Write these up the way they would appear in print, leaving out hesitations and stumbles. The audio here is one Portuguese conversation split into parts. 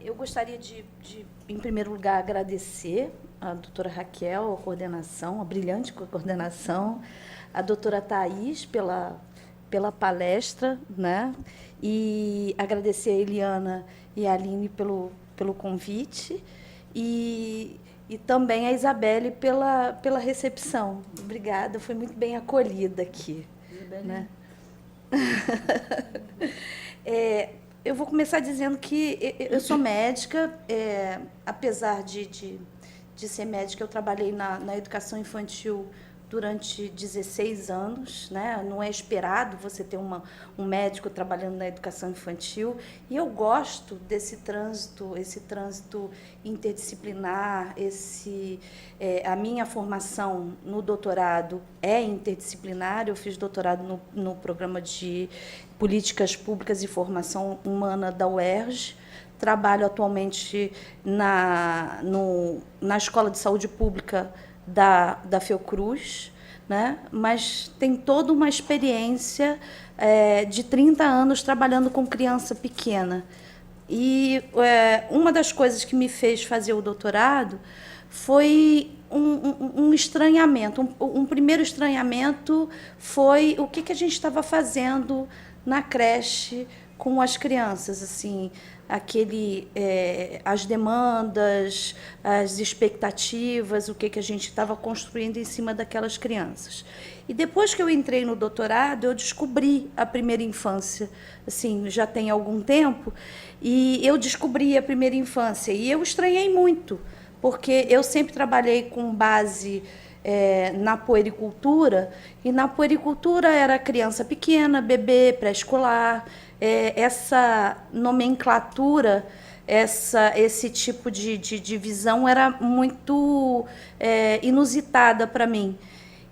Eu gostaria em primeiro lugar, agradecer a doutora Raquel, a coordenação, a brilhante coordenação, a doutora Thais pela palestra, né? E agradecer a Eliana e a Aline pelo convite e também a Isabelle pela recepção. Obrigada, foi muito bem acolhida aqui. Isabelle. Né? Eu vou começar dizendo que eu sou médica, apesar de ser médica, eu trabalhei na educação infantil durante 16 anos, né? Não é esperado você ter um médico trabalhando na educação infantil, e eu gosto desse trânsito, esse trânsito interdisciplinar, a minha formação no doutorado é interdisciplinar, eu fiz doutorado no programa de Políticas Públicas e Formação Humana da UERJ, trabalho atualmente na Escola de Saúde Pública da Fiocruz, né? Mas tem toda uma experiência de 30 anos trabalhando com criança pequena. E uma das coisas que me fez fazer o doutorado foi um estranhamento. Um primeiro estranhamento foi o que a gente estava fazendo na creche com as crianças, assim, as demandas, as expectativas, o que a gente estava construindo em cima daquelas crianças. E depois que eu entrei no doutorado, eu descobri a primeira infância, assim, já tem algum tempo, e eu descobri a primeira infância, e eu estranhei muito, porque eu sempre trabalhei com base na puericultura, e na puericultura era criança pequena, bebê, pré-escolar. Essa nomenclatura, esse tipo de visão era muito inusitada para mim.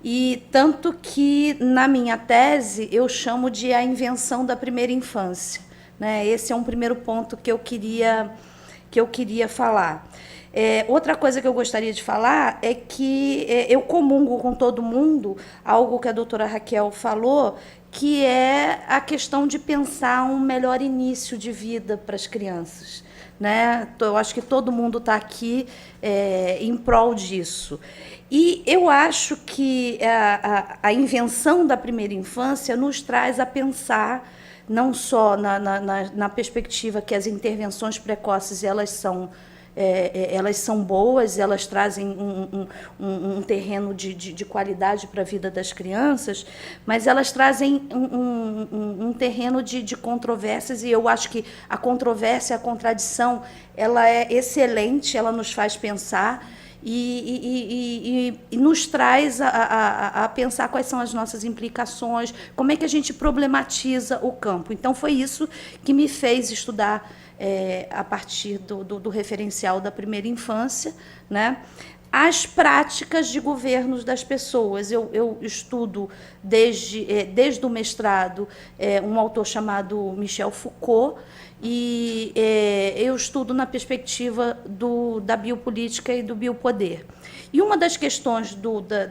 E tanto que, na minha tese, eu chamo de a invenção da primeira infância, né? Esse é um primeiro ponto que eu queria falar. Outra coisa que eu gostaria de falar é que eu comungo com todo mundo, algo que a doutora Raquel falou, que é a questão de pensar um melhor início de vida para as crianças, né? Eu acho que todo mundo está aqui em prol disso. E eu acho que a invenção da primeira infância nos traz a pensar não só na perspectiva que as intervenções precoces elas são boas, elas trazem um terreno de qualidade para a vida das crianças, mas elas trazem um terreno de controvérsias, e eu acho que a controvérsia, a contradição, ela é excelente, ela nos faz pensar e nos traz a pensar quais são as nossas implicações, como é que a gente problematiza o campo. Então, foi isso que me fez estudar a partir do referencial da primeira infância, né? As práticas de governos das pessoas. Eu estudo, desde o mestrado, um autor chamado Michel Foucault, e eu estudo na perspectiva da biopolítica e do biopoder. E uma das questões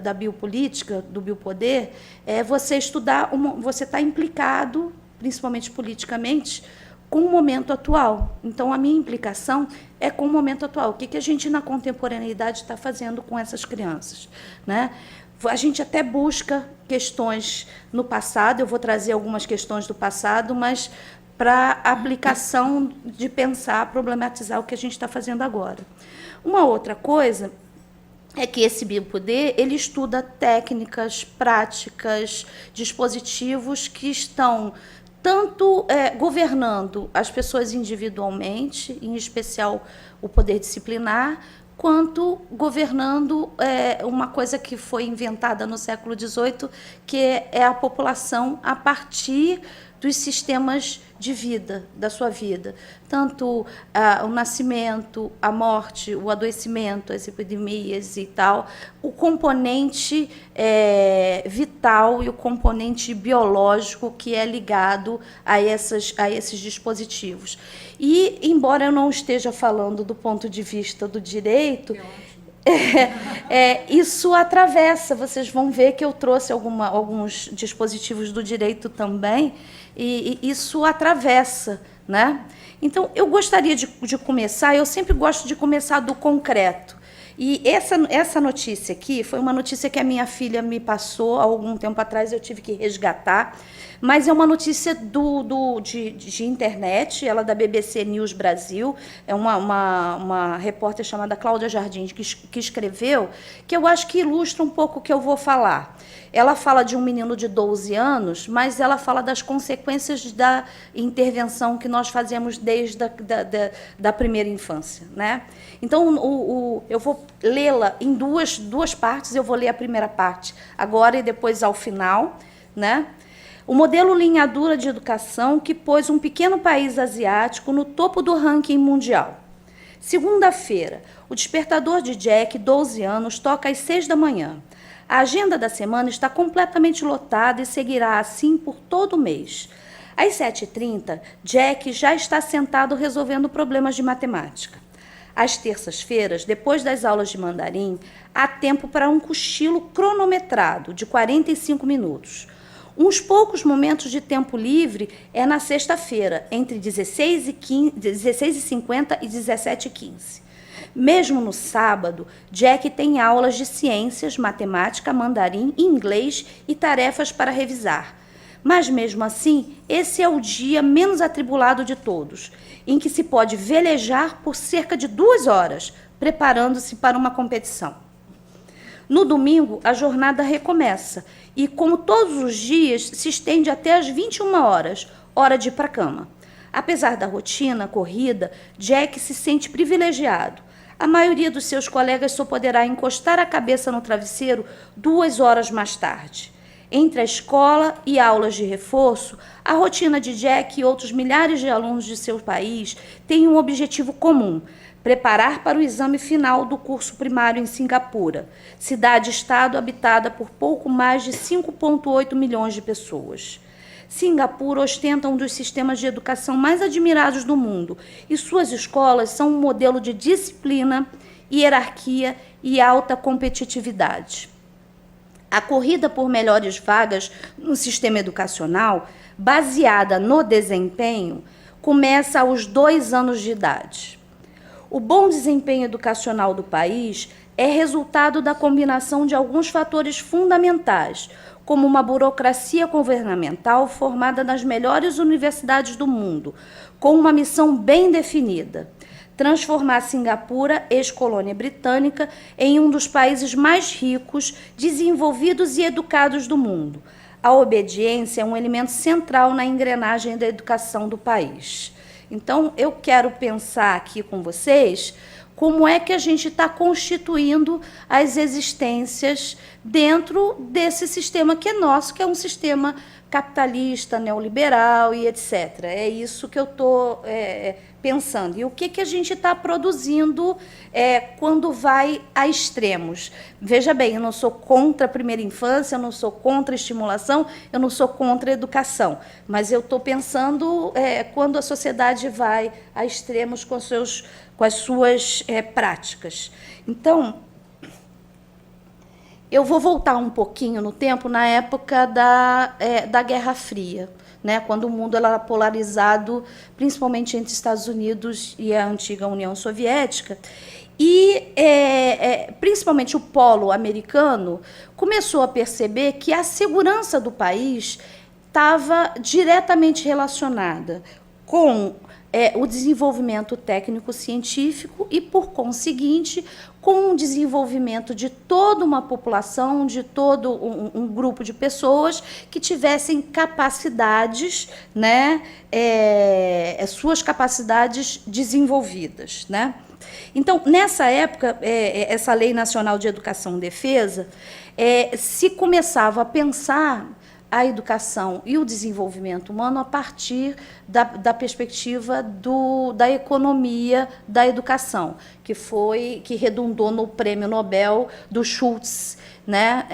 da biopolítica, do biopoder, é você estudar, você está implicado, principalmente politicamente, com o momento atual. Então, a minha implicação é com o momento atual. O que a gente, na contemporaneidade, está fazendo com essas crianças, né? A gente até busca questões no passado, eu vou trazer algumas questões do passado, mas para aplicação de pensar, problematizar o que a gente está fazendo agora. Uma outra coisa é que esse biopoder ele estuda técnicas, práticas, dispositivos que estão tanto governando as pessoas individualmente, em especial o poder disciplinar, quanto governando uma coisa que foi inventada no século XVIII, que é a população a partir dos sistemas de vida, da sua vida. Tanto o nascimento, a morte, o adoecimento, as epidemias e tal, o componente vital e o componente biológico que é ligado a esses dispositivos. E, embora eu não esteja falando do ponto de vista do direito, isso atravessa. Vocês vão ver que eu trouxe alguns dispositivos do direito também, e isso atravessa, né? Então, eu gostaria de começar, eu sempre gosto de começar do concreto. E essa notícia aqui foi uma notícia que a minha filha me passou há algum tempo atrás, eu tive que resgatar, mas é uma notícia de internet, ela é da BBC News Brasil, é uma repórter chamada Cláudia Jardim que escreveu, que eu acho que ilustra um pouco o que eu vou falar. Ela fala de um menino de 12 anos, mas ela fala das consequências da intervenção que nós fazemos desde da primeira infância, né? Então, eu vou lê-la em duas partes, eu vou ler a primeira parte agora e depois ao final, né? O modelo linha dura de educação que pôs um pequeno país asiático no topo do ranking mundial. Segunda-feira, o despertador de Jack, 12 anos, toca às 6 da manhã. A agenda da semana está completamente lotada e seguirá assim por todo o mês. Às 7h30, Jack já está sentado resolvendo problemas de matemática. Às terças-feiras, depois das aulas de mandarim, há tempo para um cochilo cronometrado de 45 minutos. Uns poucos momentos de tempo livre é na sexta-feira, entre 16h50 e 17h15. Mesmo no sábado, Jack tem aulas de ciências, matemática, mandarim, inglês e tarefas para revisar. Mas, mesmo assim, esse é o dia menos atribulado de todos, em que se pode velejar por cerca de 2 horas, preparando-se para uma competição. No domingo, a jornada recomeça e, como todos os dias, se estende até às 21 horas, hora de ir para a cama. Apesar da rotina corrida, Jack se sente privilegiado. A maioria dos seus colegas só poderá encostar a cabeça no travesseiro 2 horas mais tarde. Entre a escola e aulas de reforço, a rotina de Jack e outros milhares de alunos de seu país tem um objetivo comum: preparar para o exame final do curso primário em Singapura, cidade-estado habitada por pouco mais de 5,8 milhões de pessoas. Singapura ostenta um dos sistemas de educação mais admirados do mundo e suas escolas são um modelo de disciplina, hierarquia e alta competitividade. A corrida por melhores vagas no sistema educacional, baseada no desempenho, começa aos 2 anos de idade. O bom desempenho educacional do país é resultado da combinação de alguns fatores fundamentais, como uma burocracia governamental formada nas melhores universidades do mundo, com uma missão bem definida: transformar Singapura, ex-colônia britânica, em um dos países mais ricos, desenvolvidos e educados do mundo. A obediência é um elemento central na engrenagem da educação do país. Então, eu quero pensar aqui com vocês como é que a gente está constituindo as existências dentro desse sistema que é nosso, que é um sistema capitalista, neoliberal e etc. É isso que eu estou pensando. E o que a gente está produzindo quando vai a extremos? Veja bem, eu não sou contra a primeira infância, eu não sou contra a estimulação, eu não sou contra a educação, mas eu estou pensando quando a sociedade vai a extremos com as suas práticas. Então, eu vou voltar um pouquinho no tempo, na época da Guerra Fria, né, quando o mundo era polarizado, principalmente entre Estados Unidos e a antiga União Soviética, e principalmente o polo americano começou a perceber que a segurança do país estava diretamente relacionada com o desenvolvimento técnico-científico e, por conseguinte, com o desenvolvimento de toda uma população, de todo um grupo de pessoas que tivessem capacidades, né, suas capacidades desenvolvidas, né? Então, nessa época, essa Lei Nacional de Educação e Defesa, se começava a pensar a educação e o desenvolvimento humano a partir da perspectiva da economia da educação, que redundou no Prêmio Nobel do Schultz, né,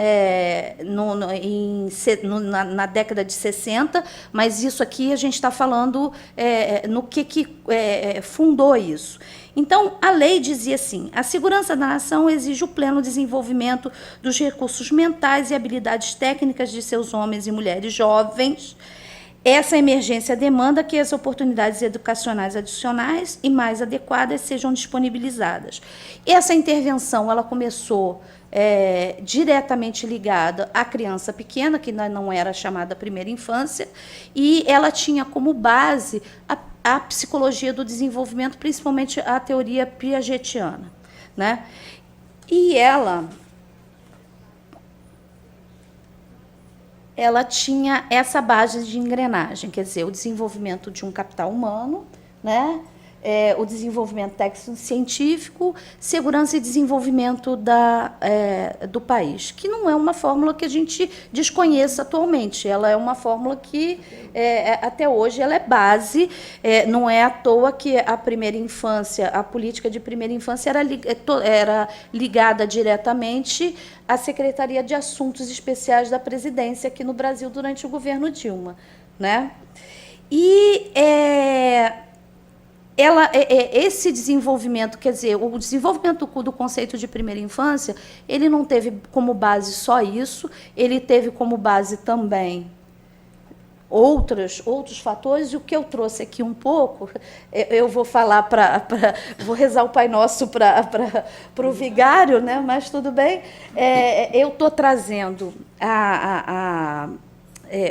na década de 60, mas isso aqui a gente está falando no que fundou isso. Então, a lei dizia assim: a segurança da nação exige o pleno desenvolvimento dos recursos mentais e habilidades técnicas de seus homens e mulheres jovens. Essa emergência demanda que as oportunidades educacionais adicionais e mais adequadas sejam disponibilizadas. Essa intervenção ela começou diretamente ligada à criança pequena, que não era chamada primeira infância, e ela tinha como base a psicologia do desenvolvimento, principalmente a teoria piagetiana, né? E ela tinha essa base de engrenagem, quer dizer, o desenvolvimento de um capital humano, né? O desenvolvimento técnico-científico, segurança e desenvolvimento do país, que não é uma fórmula que a gente desconheça atualmente, ela é uma fórmula que, até hoje, ela é base, não é à toa que a primeira infância, a política de primeira infância era ligada diretamente à Secretaria de Assuntos Especiais da Presidência aqui no Brasil durante o governo Dilma, né? E esse desenvolvimento, quer dizer, o desenvolvimento do conceito de primeira infância, ele não teve como base só isso, ele teve como base também outros fatores, e o que eu trouxe aqui um pouco, eu vou falar vou rezar o Pai Nosso para o vigário, né? Mas tudo bem. Eu estou trazendo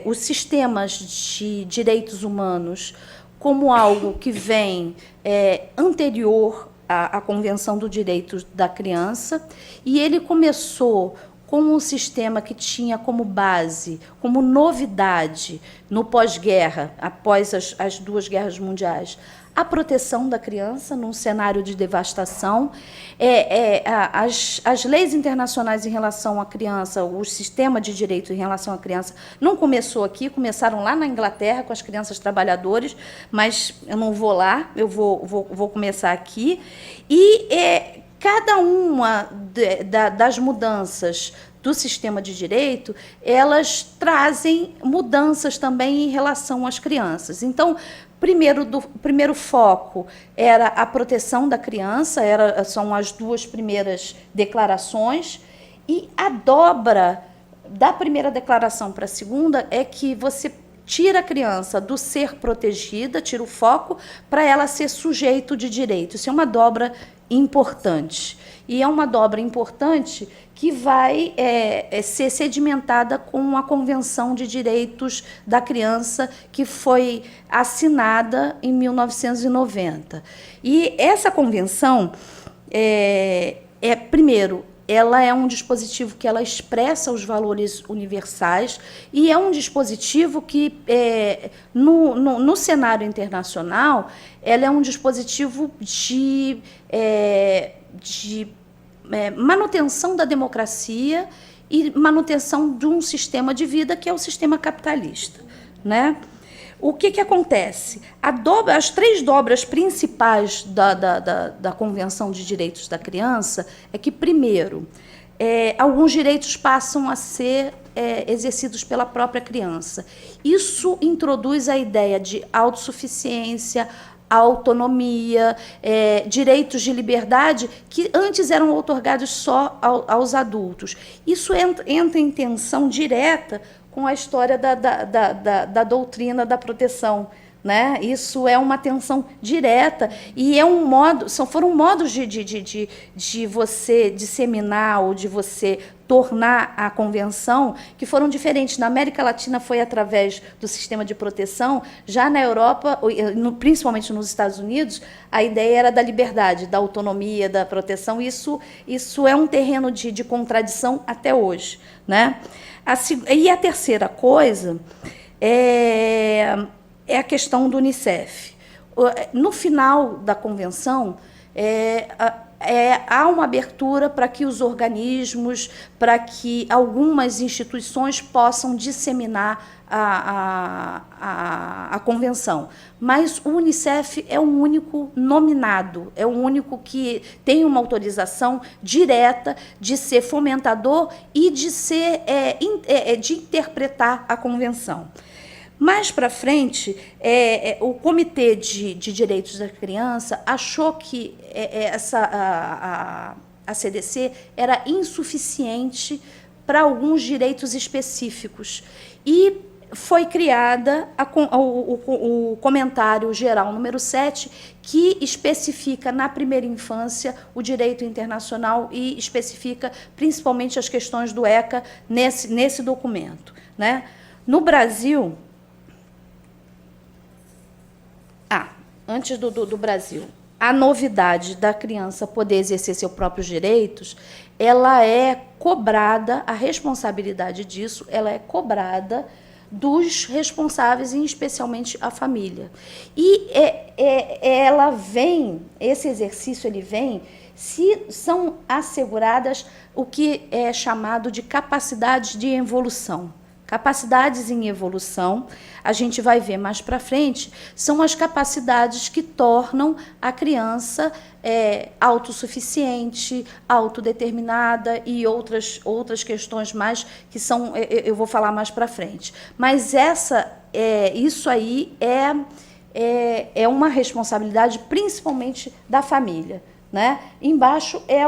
os sistemas de direitos humanos como algo que vem anterior à Convenção do Direito da Criança, e ele começou como um sistema que tinha como base, como novidade, no pós-guerra, após as duas guerras mundiais, a proteção da criança num cenário de devastação, as leis internacionais em relação à criança, o sistema de direito em relação à criança não começou aqui, começaram lá na Inglaterra com as crianças trabalhadoras, mas eu não vou lá, eu vou começar aqui. E cada uma das mudanças do sistema de direito, elas trazem mudanças também em relação às crianças. Então, primeiro foco era a proteção da criança, são as duas primeiras declarações, e a dobra da primeira declaração para a segunda é que você tira a criança do ser protegida, tira o foco, para ela ser sujeito de direito. Isso é uma dobra importante. E é uma dobra importante que vai ser sedimentada com a Convenção de Direitos da Criança, que foi assinada em 1990. E essa convenção, primeiro, ela é um dispositivo que ela expressa os valores universais, e é um dispositivo que, no cenário internacional, ela é um dispositivo de manutenção da democracia e manutenção de um sistema de vida que é o sistema capitalista, né? O que acontece? As três dobras principais da Convenção de Direitos da Criança é que, primeiro, alguns direitos passam a ser exercidos pela própria criança. Isso introduz a ideia de autossuficiência, autonomia, direitos de liberdade que antes eram outorgados só aos adultos. Isso entra em tensão direta com a história da doutrina da proteção, né? Isso é uma tensão direta e foram modos de você disseminar ou de você tornar a convenção que foram diferentes. Na América Latina foi através do sistema de proteção, já na Europa, principalmente nos Estados Unidos, a ideia era da liberdade, da autonomia, da proteção. Isso é um terreno de contradição até hoje, né? E a terceira coisa é a questão do Unicef. No final da convenção, há uma abertura para que os organismos, para que algumas instituições possam disseminar a convenção. Mas o Unicef é o único nominado, é o único que tem uma autorização direta de ser fomentador e de de interpretar a convenção. Mais para frente, o Comitê de Direitos da Criança achou que a CDC era insuficiente para alguns direitos específicos. E foi criada o comentário geral número 7, que especifica na primeira infância o direito internacional e especifica principalmente as questões do ECA nesse documento, né? No Brasil... antes do Brasil, a novidade da criança poder exercer seus próprios direitos, ela é cobrada, a responsabilidade disso, ela é cobrada dos responsáveis, e especialmente a família. E ela vem, esse exercício ele vem, se são asseguradas o que é chamado de capacidades de evolução. Capacidades em evolução, a gente vai ver mais para frente, são as capacidades que tornam a criança autossuficiente, autodeterminada e outras questões mais que são, eu vou falar mais para frente. Mas isso aí é uma responsabilidade principalmente da família, né? Embaixo é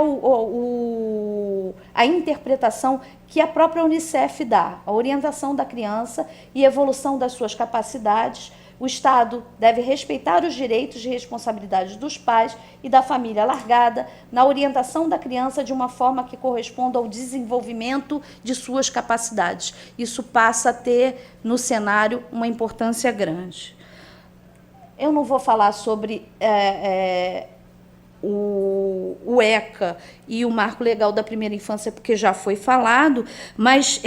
a interpretação que a própria Unicef dá, a orientação da criança e evolução das suas capacidades. O Estado deve respeitar os direitos e responsabilidades dos pais e da família largada na orientação da criança de uma forma que corresponda ao desenvolvimento de suas capacidades. Isso passa a ter, no cenário, uma importância grande. Eu não vou falar sobre... o ECA e o Marco Legal da Primeira Infância, porque já foi falado, mas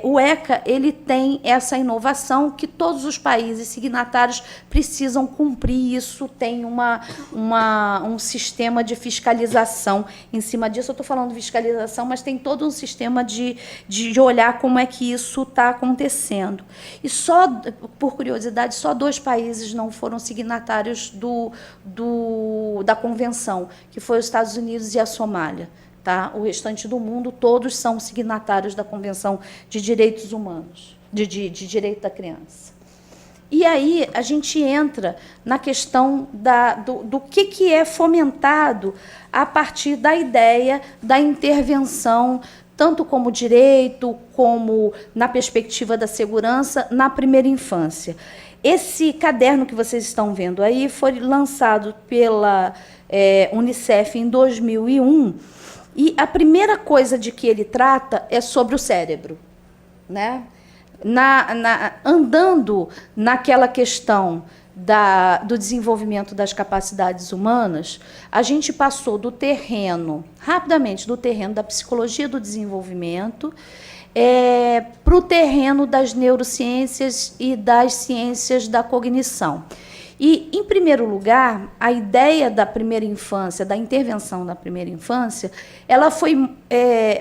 o ECA ele tem essa inovação que todos os países signatários precisam cumprir. Isso tem um sistema de fiscalização em cima disso. Eu estou falando de fiscalização, mas tem todo um sistema de olhar como é que isso está acontecendo. E só, por curiosidade, só 2 países não foram signatários da convenção, que foi os Estados Unidos e a Somália. Tá? O restante do mundo, todos são signatários da Convenção de Direitos Humanos, de Direito da Criança. E aí a gente entra na questão do que é fomentado a partir da ideia da intervenção, tanto como direito, como na perspectiva da segurança, na primeira infância. Esse caderno que vocês estão vendo aí foi lançado pela Unicef em 2001, e a primeira coisa de que ele trata é sobre o cérebro, né? Andando naquela questão do desenvolvimento das capacidades humanas, a gente passou rapidamente do terreno da psicologia do desenvolvimento para o terreno das neurociências e das ciências da cognição. E, em primeiro lugar, a ideia da primeira infância, da intervenção na primeira infância, ela foi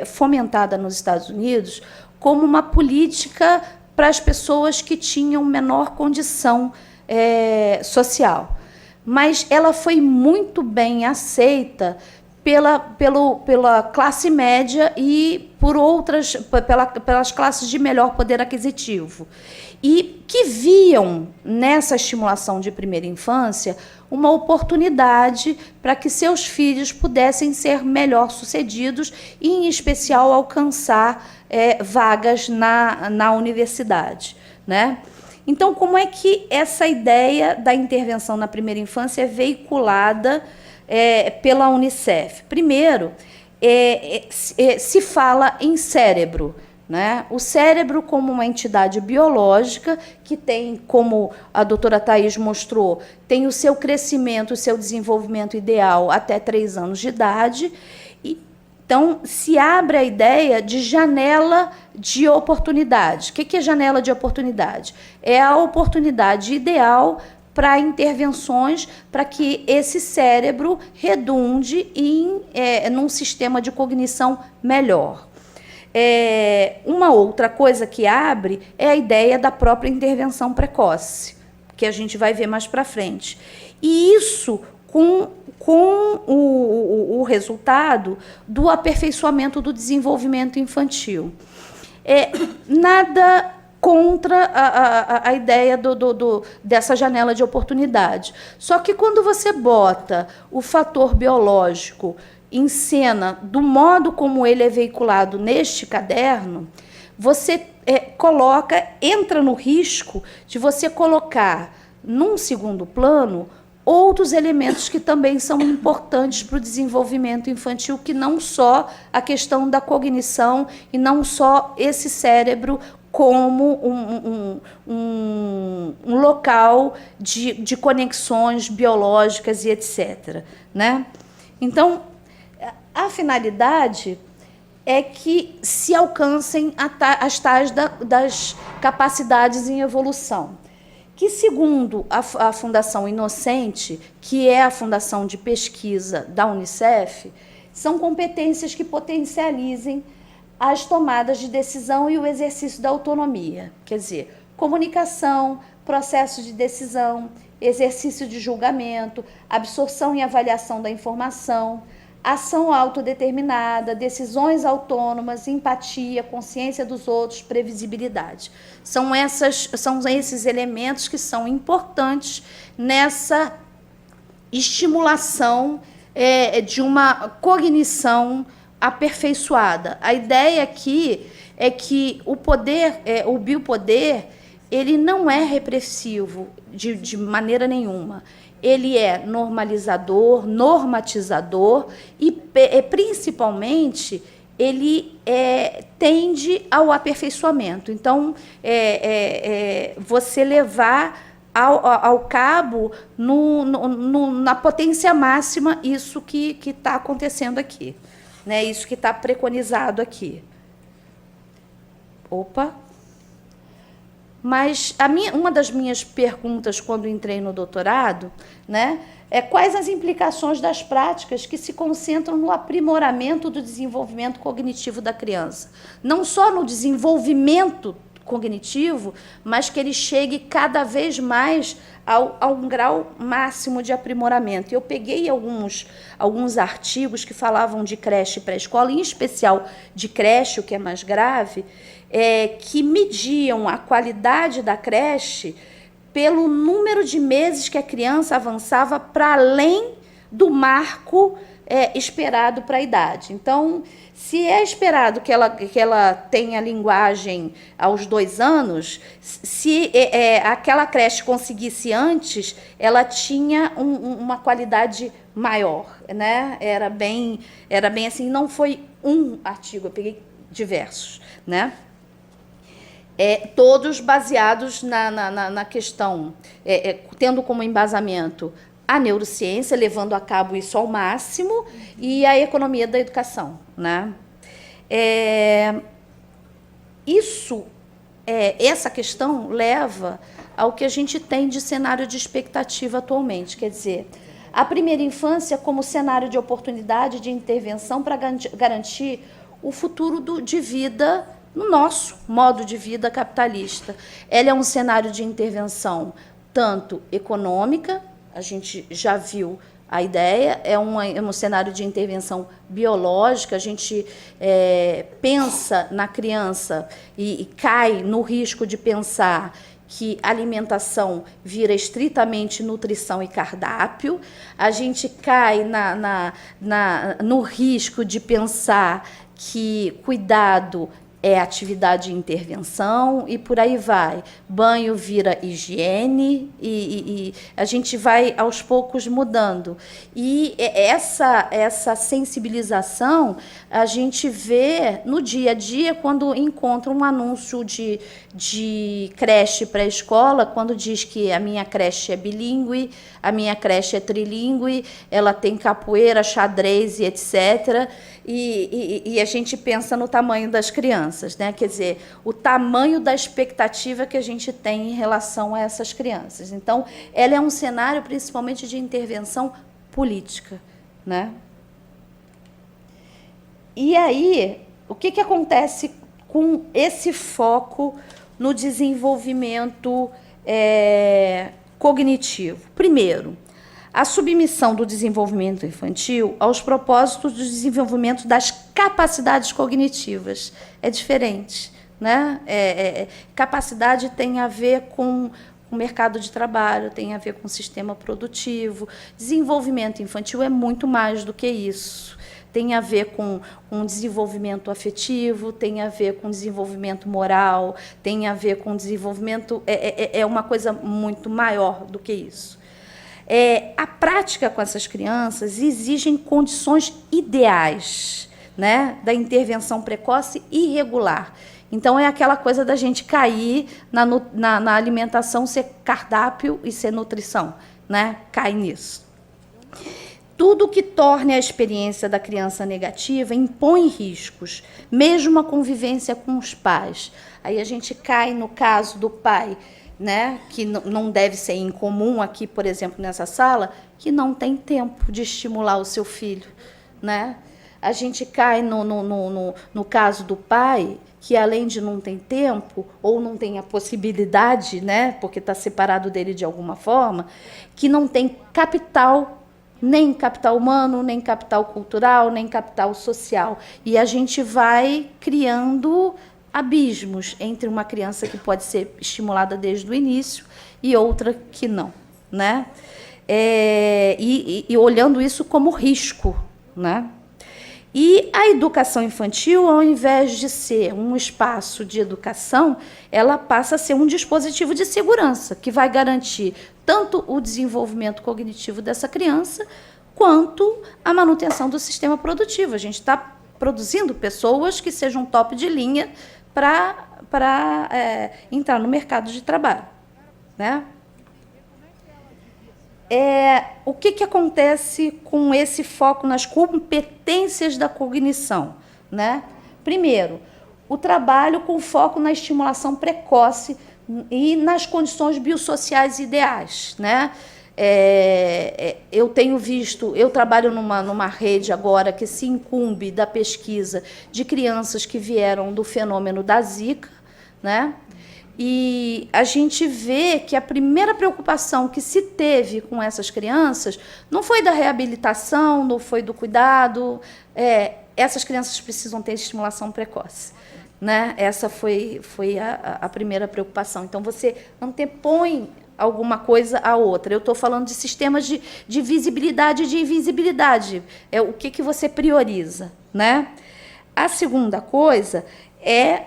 fomentada nos Estados Unidos como uma política para as pessoas que tinham menor condição social. Mas ela foi muito bem aceita pela classe média e pelas classes de melhor poder aquisitivo, e que viam nessa estimulação de primeira infância uma oportunidade para que seus filhos pudessem ser melhor sucedidos e, em especial, alcançar vagas na universidade, né? Então, como é que essa ideia da intervenção na primeira infância é veiculada pela Unicef? Primeiro, se fala em cérebro, né? O cérebro como uma entidade biológica que tem, como a doutora Thais mostrou, tem o seu crescimento, o seu desenvolvimento ideal até 3 anos de idade. Então, se abre a ideia de janela de oportunidade. O que é janela de oportunidade? É a oportunidade ideal para intervenções para que esse cérebro redunde num sistema de cognição melhor. Uma outra coisa que abre é a ideia da própria intervenção precoce, que a gente vai ver mais para frente. E isso com o resultado do aperfeiçoamento do desenvolvimento infantil. Nada contra a ideia dessa janela de oportunidade. Só que quando você bota o fator biológico em cena do modo como ele é veiculado neste caderno, você entra no risco de você colocar num segundo plano outros elementos que também são importantes para o desenvolvimento infantil, que não só a questão da cognição e não só esse cérebro como um local de conexões biológicas e etc. Né? Então, a finalidade é que se alcancem as tais das capacidades em evolução, que, segundo a Fundação Inocente, que é a fundação de pesquisa da Unicef, são competências que potencializem as tomadas de decisão e o exercício da autonomia. Quer dizer, comunicação, processo de decisão, exercício de julgamento, absorção e avaliação da informação, ação autodeterminada, decisões autônomas, empatia, consciência dos outros, previsibilidade. São esses elementos que são importantes nessa estimulação de uma cognição aperfeiçoada. A ideia aqui é que o biopoder, ele não é repressivo de maneira nenhuma. Ele é normalizador, normatizador e, principalmente, ele tende ao aperfeiçoamento. Então, você levar ao cabo, na potência máxima, isso que está acontecendo aqui, né? Isso que está preconizado aqui. Opa! Mas uma das minhas perguntas quando entrei no doutorado, né, quais as implicações das práticas que se concentram no aprimoramento do desenvolvimento cognitivo da criança. Não só no desenvolvimento cognitivo, mas que ele chegue cada vez mais a um grau máximo de aprimoramento. Eu peguei alguns artigos que falavam de creche e pré-escola, em especial de creche, o que é mais grave, que mediam a qualidade da creche pelo número de meses que a criança avançava para além do marco esperado para a idade. Então, se é esperado que ela tenha linguagem aos 2 anos, se aquela creche conseguisse antes, ela tinha uma qualidade maior, né? Era bem assim, não foi um artigo, eu peguei diversos, né? Todos baseados na questão, tendo como embasamento a neurociência, levando a cabo isso ao máximo, e a economia da educação, né? Essa questão leva ao que a gente tem de cenário de expectativa atualmente, quer dizer, a primeira infância como cenário de oportunidade de intervenção para garantir o futuro de vida no nosso modo de vida capitalista. Ela é um cenário de intervenção tanto econômica, a gente já viu a ideia, é um cenário de intervenção biológica, a gente pensa na criança e cai no risco de pensar que alimentação vira estritamente nutrição e cardápio, a gente cai no risco de pensar que cuidado é atividade de intervenção e por aí vai. Banho vira higiene e a gente vai aos poucos mudando. E essa sensibilização a gente vê no dia a dia quando encontra um anúncio de creche pré-escola, quando diz que a minha creche é bilíngue, a minha creche é trilíngue, ela tem capoeira, xadrez e etc. E a gente pensa no tamanho das crianças. crianças, né? Quer dizer, o tamanho da expectativa que a gente tem em relação a essas crianças. Então, ela é um cenário principalmente de intervenção política, né? E aí, o que acontece com esse foco no desenvolvimento cognitivo? Primeiro, a submissão do desenvolvimento infantil aos propósitos do desenvolvimento das capacidades cognitivas. É diferente, né? Capacidade tem a ver com o mercado de trabalho, tem a ver com o sistema produtivo. Desenvolvimento infantil é muito mais do que isso. Tem a ver com um desenvolvimento afetivo, tem a ver com desenvolvimento moral, tem a ver com desenvolvimento... É uma coisa muito maior do que isso. A prática com essas crianças exige condições ideais, né, da intervenção precoce e regular. Então, é aquela coisa da gente cair na alimentação, ser cardápio e ser nutrição, né? Cai nisso. Tudo que torne a experiência da criança negativa impõe riscos, mesmo a convivência com os pais. Aí a gente cai no caso do pai, né, que não deve ser incomum aqui, por exemplo, nessa sala, que não tem tempo de estimular o seu filho, né? A gente cai no caso do pai, que além de não ter tempo, ou não tem a possibilidade, né, porque está separado dele de alguma forma, que não tem capital, nem capital humano, nem capital cultural, nem capital social. E a gente vai criando abismos entre uma criança que pode ser estimulada desde o início e outra que não, né? E olhando isso como risco, né? E a educação infantil, ao invés de ser um espaço de educação, ela passa a ser um dispositivo de segurança, que vai garantir tanto o desenvolvimento cognitivo dessa criança, quanto a manutenção do sistema produtivo. A gente está produzindo pessoas que sejam top de linha para entrar no mercado de trabalho, né? O que acontece com esse foco nas competências da cognição, né? Primeiro, o trabalho com foco na estimulação precoce e nas condições biosociais ideais, né? Eu tenho visto, eu trabalho numa rede agora que se incumbe da pesquisa de crianças que vieram do fenômeno da Zika, né? E a gente vê que a primeira preocupação que se teve com essas crianças não foi da reabilitação, não foi do cuidado. Essas crianças precisam ter estimulação precoce, né? Essa foi a primeira preocupação. Então, você antepõe alguma coisa à outra. Eu estou falando de sistemas de visibilidade e de invisibilidade. O que você prioriza, né? A segunda coisa é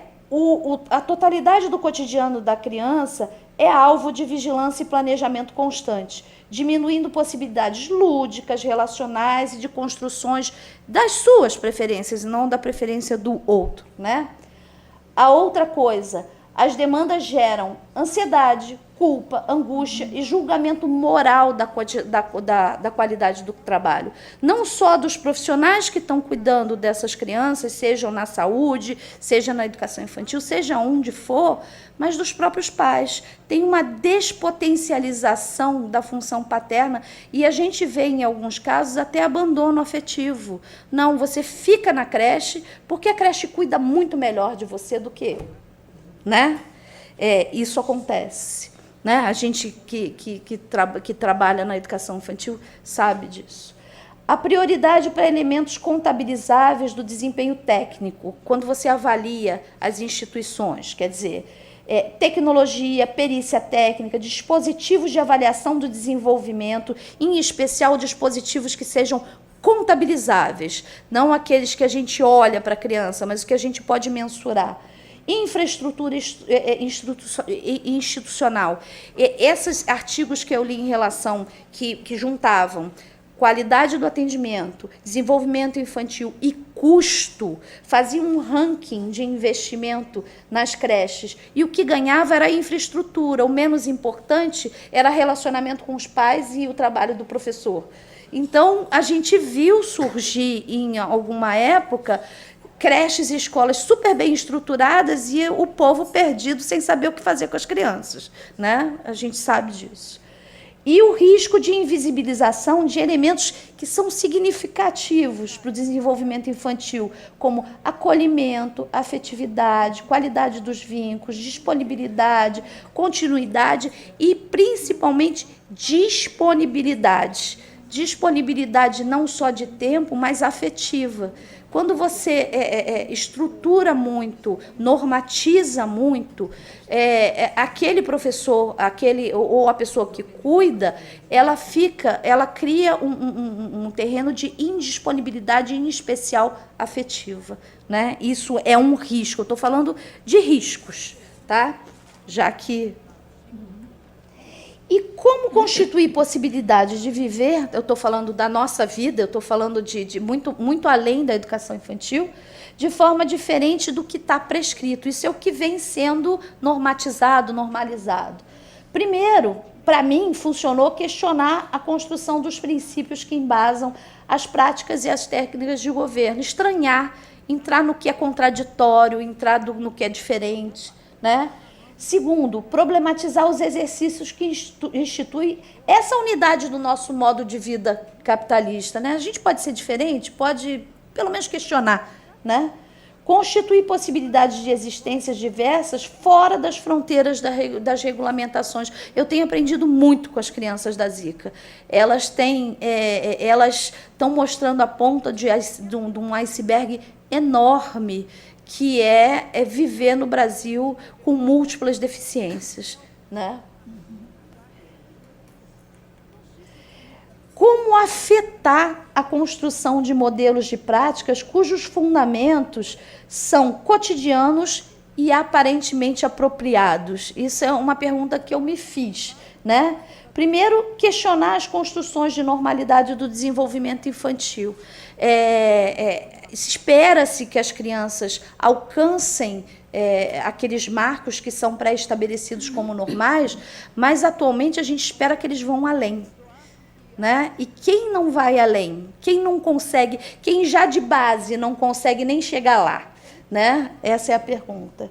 a totalidade do cotidiano da criança é alvo de vigilância e planejamento constante, diminuindo possibilidades lúdicas, relacionais e de construções das suas preferências, não da preferência do outro, né? A outra coisa, as demandas geram ansiedade, culpa, angústia e julgamento moral da qualidade do trabalho. Não só dos profissionais que estão cuidando dessas crianças, sejam na saúde, seja na educação infantil, seja onde for, mas dos próprios pais. Tem uma despotencialização da função paterna e a gente vê, em alguns casos, até abandono afetivo. Não, você fica na creche porque a creche cuida muito melhor de você do que eu, né? Isso acontece, né? A gente que trabalha na educação infantil sabe disso. A prioridade para elementos contabilizáveis do desempenho técnico, quando você avalia as instituições, quer dizer, tecnologia, perícia técnica, dispositivos de avaliação do desenvolvimento, em especial dispositivos que sejam contabilizáveis, não aqueles que a gente olha para a criança, mas o que a gente pode mensurar. Infraestrutura institucional. Esses artigos que eu li em relação, que juntavam qualidade do atendimento, desenvolvimento infantil e custo, faziam um ranking de investimento nas creches. E o que ganhava era a infraestrutura, o menos importante era relacionamento com os pais e o trabalho do professor. Então, a gente viu surgir, em alguma época, creches e escolas super bem estruturadas e o povo perdido sem saber o que fazer com as crianças, né? A gente sabe disso. E o risco de invisibilização de elementos que são significativos para o desenvolvimento infantil, como acolhimento, afetividade, qualidade dos vínculos, disponibilidade, continuidade e, principalmente, disponibilidade. Disponibilidade não só de tempo, mas afetiva. Quando você estrutura muito, normatiza muito, aquele professor, ou a pessoa que cuida, ela cria um terreno de indisponibilidade, em especial afetiva, né? Isso é um risco. Eu estou falando de riscos, tá? Já que... E como constituir possibilidade de viver, eu estou falando da nossa vida, eu estou falando de muito, muito além da educação infantil, de forma diferente do que está prescrito. Isso é o que vem sendo normatizado, normalizado. Primeiro, para mim, funcionou questionar a construção dos princípios que embasam as práticas e as técnicas de governo, estranhar, entrar no que é contraditório, entrar no que é diferente, né? Segundo, problematizar os exercícios que instituem essa unidade do nosso modo de vida capitalista, né? A gente pode ser diferente, pode pelo menos questionar, né? Constituir possibilidades de existências diversas fora das fronteiras das regulamentações. Eu tenho aprendido muito com as crianças da Zika. Elas estão mostrando a ponta de um iceberg enorme, que é viver no Brasil com múltiplas deficiências, né? Como afetar a construção de modelos de práticas cujos fundamentos são cotidianos e aparentemente apropriados? Isso é uma pergunta que eu me fiz, né? Primeiro, questionar as construções de normalidade do desenvolvimento infantil. Espera-se que as crianças alcancem aqueles marcos que são pré-estabelecidos como normais, mas atualmente a gente espera que eles vão além, né? E quem não vai além? Quem não consegue? Quem já de base não consegue nem chegar lá, né? Essa é a pergunta.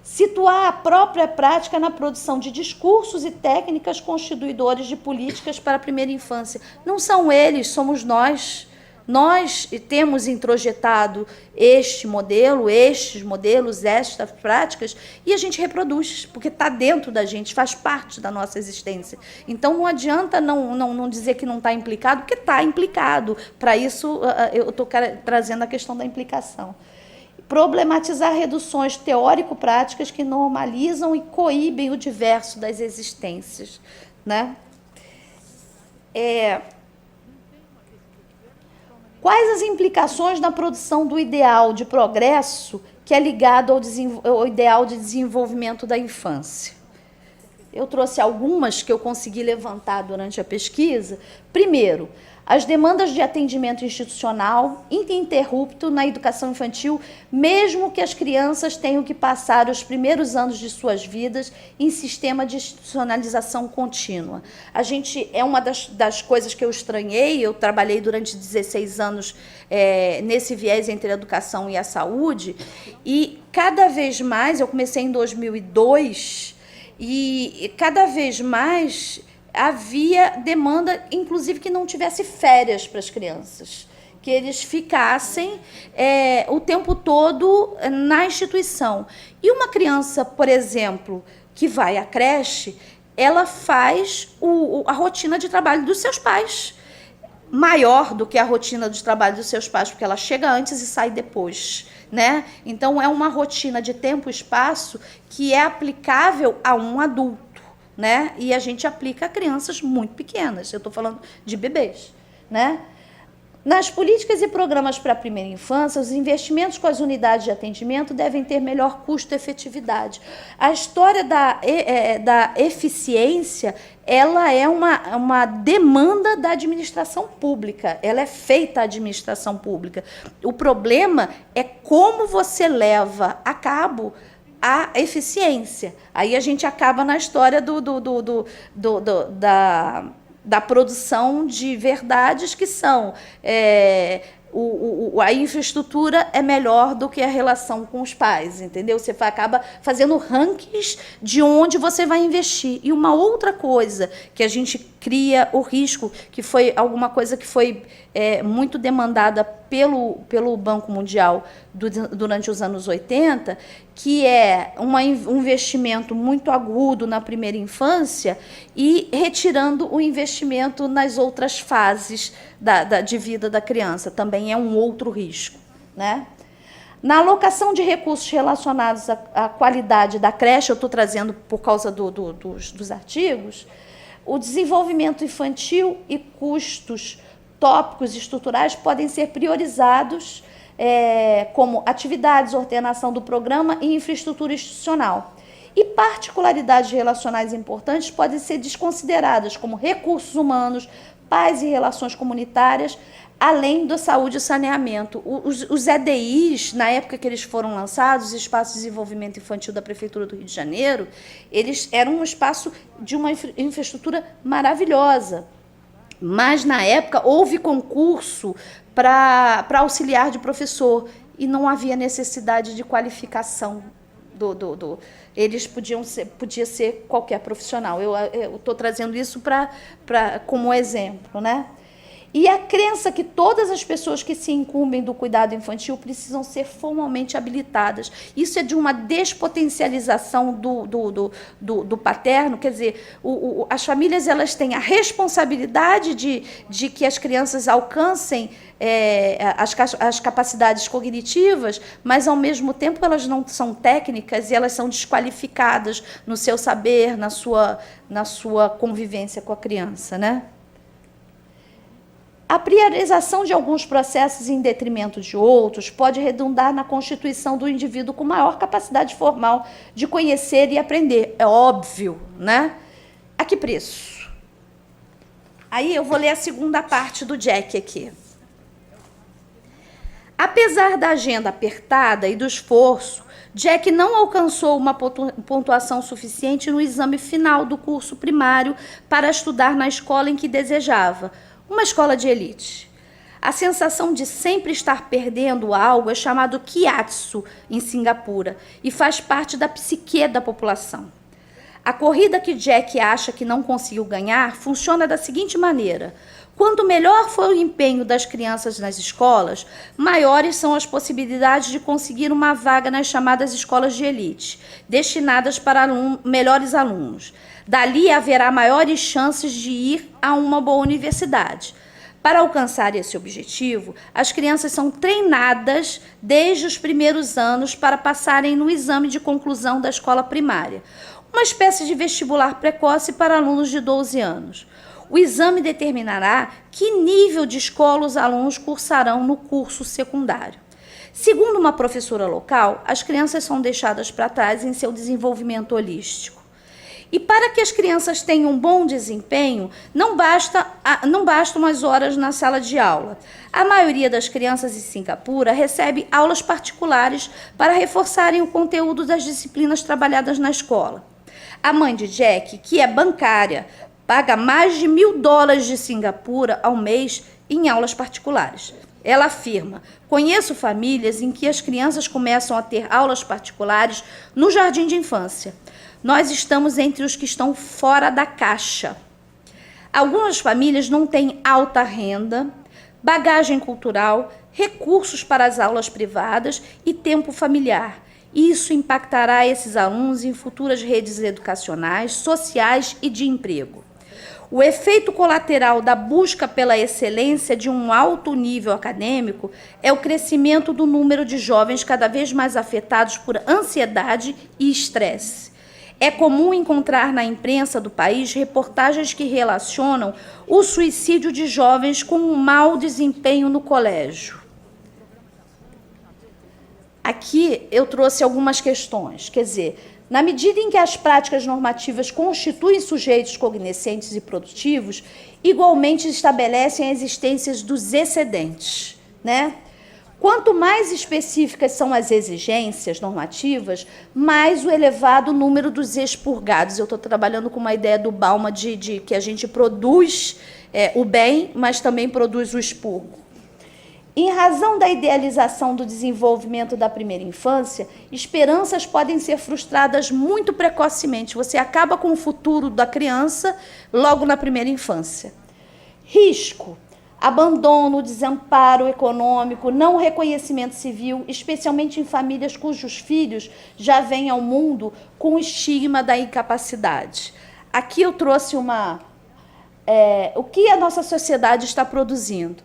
Situar a própria prática na produção de discursos e técnicas constituidores de políticas para a primeira infância. Não são eles, somos nós. Nós temos introjetado este modelo, estes modelos, estas práticas, e a gente reproduz, porque está dentro da gente, faz parte da nossa existência. Então, não adianta não dizer que não está implicado, porque está implicado. Para isso, eu estou trazendo a questão da implicação. Problematizar reduções teórico-práticas que normalizam e coíbem o diverso das existências, né? Quais as implicações na produção do ideal de progresso que é ligado ao ideal de desenvolvimento da infância? Eu trouxe algumas que eu consegui levantar durante a pesquisa. Primeiro, as demandas de atendimento institucional ininterrupto na educação infantil, mesmo que as crianças tenham que passar os primeiros anos de suas vidas em sistema de institucionalização contínua. É uma das coisas que eu estranhei. Eu trabalhei durante 16 anos nesse viés entre a educação e a saúde, e cada vez mais, eu comecei em 2002, e cada vez mais havia demanda, inclusive, que não tivesse férias para as crianças, que eles ficassem o tempo todo na instituição. E uma criança, por exemplo, que vai à creche, ela faz a rotina de trabalho dos seus pais, maior do que a rotina de trabalho dos seus pais, porque ela chega antes e sai depois, né? Então, é uma rotina de tempo e espaço que é aplicável a um adulto, né? E a gente aplica a crianças muito pequenas. Eu estou falando de bebês, né? Nas políticas e programas para a primeira infância, os investimentos com as unidades de atendimento devem ter melhor custo-efetividade. A história da eficiência, ela é uma demanda da administração pública, ela é feita à administração pública. O problema é como você leva a cabo a eficiência. Aí a gente acaba na história da produção de verdades que são a infraestrutura é melhor do que a relação com os pais, entendeu? Você acaba fazendo rankings de onde você vai investir. E uma outra coisa que a gente cria o risco, que foi alguma coisa que foi muito demandada pelo Banco Mundial durante os anos 80, que é um investimento muito agudo na primeira infância e retirando o investimento nas outras fases de vida da criança. Também é um outro risco, né? Na alocação de recursos relacionados à qualidade da creche, eu estou trazendo por causa dos artigos, o desenvolvimento infantil e custos tópicos estruturais podem ser priorizados como atividades, ordenação do programa e infraestrutura institucional. E particularidades relacionais importantes podem ser desconsideradas, como recursos humanos, paz e relações comunitárias, além da saúde e saneamento. Os EDIs, na época que eles foram lançados, os Espaços de Desenvolvimento Infantil da Prefeitura do Rio de Janeiro, eles eram um espaço de uma infraestrutura maravilhosa. Mas, na época, houve concurso para auxiliar de professor e não havia necessidade de qualificação. Eles podia ser qualquer profissional. Eu estou trazendo isso como exemplo, né? E a crença que todas as pessoas que se incumbem do cuidado infantil precisam ser formalmente habilitadas. Isso é de uma despotencialização do paterno, quer dizer, as famílias elas têm a responsabilidade de que as crianças alcancem as capacidades cognitivas, mas, ao mesmo tempo, elas não são técnicas e elas são desqualificadas no seu saber, na sua convivência com a criança, né? A priorização de alguns processos em detrimento de outros pode redundar na constituição do indivíduo com maior capacidade formal de conhecer e aprender. É óbvio, né? A que preço? Aí eu vou ler a segunda parte do Jack aqui. Apesar da agenda apertada e do esforço, Jack não alcançou uma pontuação suficiente no exame final do curso primário para estudar na escola em que desejava, uma escola de elite. A sensação de sempre estar perdendo algo é chamado Kyatsu em Singapura e faz parte da psique da população. A corrida que Jack acha que não conseguiu ganhar funciona da seguinte maneira: quanto melhor for o empenho das crianças nas escolas, maiores são as possibilidades de conseguir uma vaga nas chamadas escolas de elite, destinadas para melhores alunos. Dali haverá maiores chances de ir a uma boa universidade. Para alcançar esse objetivo, as crianças são treinadas desde os primeiros anos para passarem no exame de conclusão da escola primária, uma espécie de vestibular precoce para alunos de 12 anos. O exame determinará que nível de escola os alunos cursarão no curso secundário. Segundo uma professora local, as crianças são deixadas para trás em seu desenvolvimento holístico. E para que as crianças tenham um bom desempenho, não bastam as horas na sala de aula. A maioria das crianças em Singapura recebe aulas particulares para reforçarem o conteúdo das disciplinas trabalhadas na escola. A mãe de Jack, que é bancária, paga mais de $1.000 de Singapura ao mês em aulas particulares. Ela afirma: conheço famílias em que as crianças começam a ter aulas particulares no jardim de infância. Nós estamos entre os que estão fora da caixa. Algumas famílias não têm alta renda, bagagem cultural, recursos para as aulas privadas e tempo familiar. Isso impactará esses alunos em futuras redes educacionais, sociais e de emprego. O efeito colateral da busca pela excelência de um alto nível acadêmico é o crescimento do número de jovens cada vez mais afetados por ansiedade e estresse. É comum encontrar na imprensa do país reportagens que relacionam o suicídio de jovens com um mau desempenho no colégio. Aqui eu trouxe algumas questões, quer dizer, na medida em que as práticas normativas constituem sujeitos cognoscentes e produtivos, igualmente estabelecem a existência dos excedentes, né? Quanto mais específicas são as exigências normativas, mais o elevado número dos expurgados. Eu estou trabalhando com uma ideia do Bauman de que a gente produz o bem, mas também produz o expurgo. Em razão da idealização do desenvolvimento da primeira infância, esperanças podem ser frustradas muito precocemente. Você acaba com o futuro da criança logo na primeira infância. Risco: abandono, desamparo econômico, não reconhecimento civil, especialmente em famílias cujos filhos já vêm ao mundo com o estigma da incapacidade. Aqui eu trouxe o que a nossa sociedade está produzindo.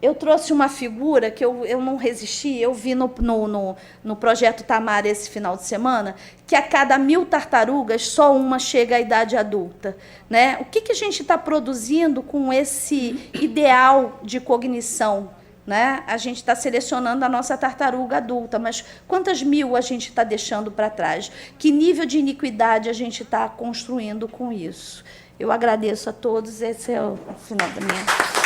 Eu trouxe uma figura que eu não resisti, eu vi no Projeto Tamar esse final de semana, que a cada 1000 tartarugas, só uma chega à idade adulta. Né? O que a gente está produzindo com esse ideal de cognição? Né? A gente está selecionando a nossa tartaruga adulta, mas quantas 1000 a gente está deixando para trás? Que nível de iniquidade a gente está construindo com isso? Eu agradeço a todos, esse é o final da minha...